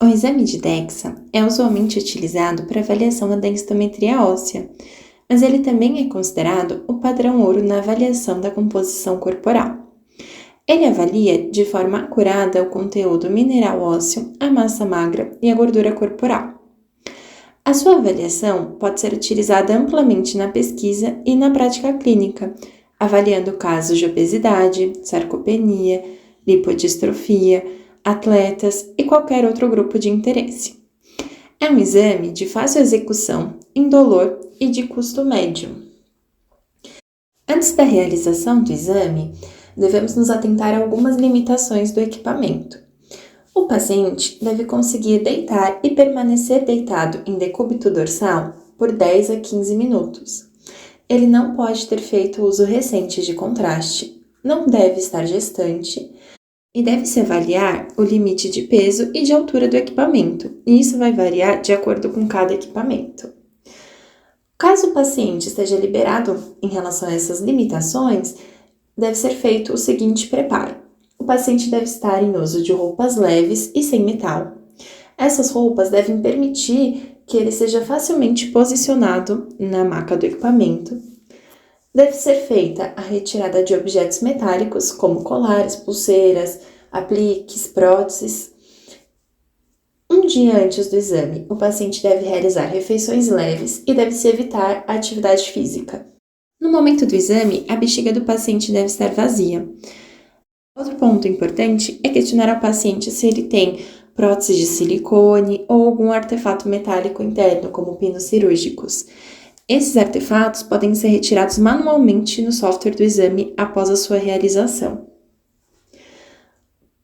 O exame de DEXA é usualmente utilizado para avaliação da densitometria óssea, mas ele também é considerado o padrão ouro na avaliação da composição corporal. Ele avalia de forma acurada o conteúdo mineral ósseo, a massa magra e a gordura corporal. A sua avaliação pode ser utilizada amplamente na pesquisa e na prática clínica, avaliando casos de obesidade, sarcopenia, lipodistrofia, atletas e qualquer outro grupo de interesse. É um exame de fácil execução, indolor e de custo médio. Antes da realização do exame, devemos nos atentar a algumas limitações do equipamento. O paciente deve conseguir deitar e permanecer deitado em decúbito dorsal por 10 a 15 minutos. Ele não pode ter feito uso recente de contraste, não deve estar gestante e deve-se avaliar o limite de peso e de altura do equipamento, e isso vai variar de acordo com cada equipamento. Caso o paciente esteja liberado em relação a essas limitações, deve ser feito o seguinte preparo. O paciente deve estar em uso de roupas leves e sem metal. Essas roupas devem permitir que ele seja facilmente posicionado na maca do equipamento. Deve ser feita a retirada de objetos metálicos, como colares, pulseiras, apliques, próteses. Um dia antes do exame, o paciente deve realizar refeições leves e deve-se evitar a atividade física. No momento do exame, a bexiga do paciente deve estar vazia. Outro ponto importante é questionar ao paciente se ele tem próteses de silicone ou algum artefato metálico interno, como pinos cirúrgicos. Esses artefatos podem ser retirados manualmente no software do exame após a sua realização.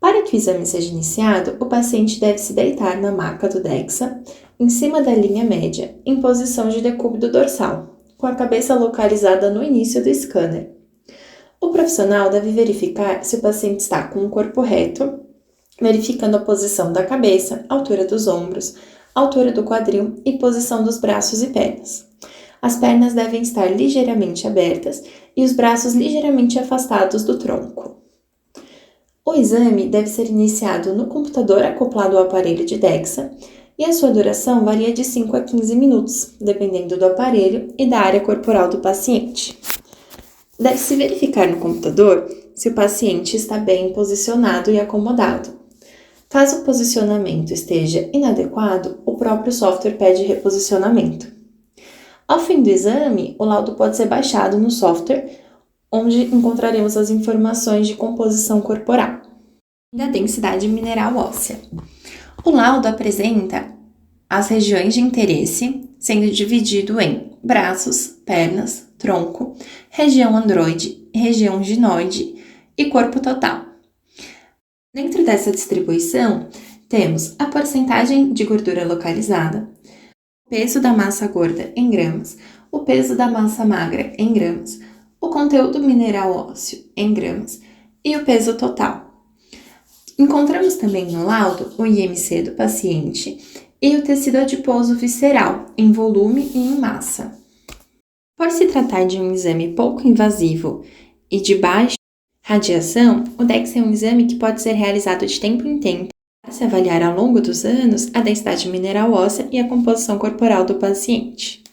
Para que o exame seja iniciado, o paciente deve se deitar na maca do DEXA, em cima da linha média, em posição de decúbito dorsal, com a cabeça localizada no início do scanner. O profissional deve verificar se o paciente está com o corpo reto, verificando a posição da cabeça, altura dos ombros, altura do quadril e posição dos braços e pernas. As pernas devem estar ligeiramente abertas e os braços ligeiramente afastados do tronco. O exame deve ser iniciado no computador acoplado ao aparelho de DEXA e a sua duração varia de 5 a 15 minutos, dependendo do aparelho e da área corporal do paciente. Deve-se verificar no computador se o paciente está bem posicionado e acomodado. Caso o posicionamento esteja inadequado, o próprio software pede reposicionamento. Ao fim do exame, o laudo pode ser baixado no software, onde encontraremos as informações de composição corporal e da densidade mineral óssea. O laudo apresenta as regiões de interesse, sendo dividido em braços, pernas, tronco, região androide, região ginoide e corpo total. Dentro dessa distribuição, temos a porcentagem de gordura localizada, o peso da massa gorda em gramas, o peso da massa magra em gramas, o conteúdo mineral ósseo em gramas e o peso total. Encontramos também no laudo o IMC do paciente e o tecido adiposo visceral em volume e em massa. Por se tratar de um exame pouco invasivo e de baixa radiação, o DEXA é um exame que pode ser realizado de tempo em tempo para se avaliar ao longo dos anos a densidade mineral óssea e a composição corporal do paciente.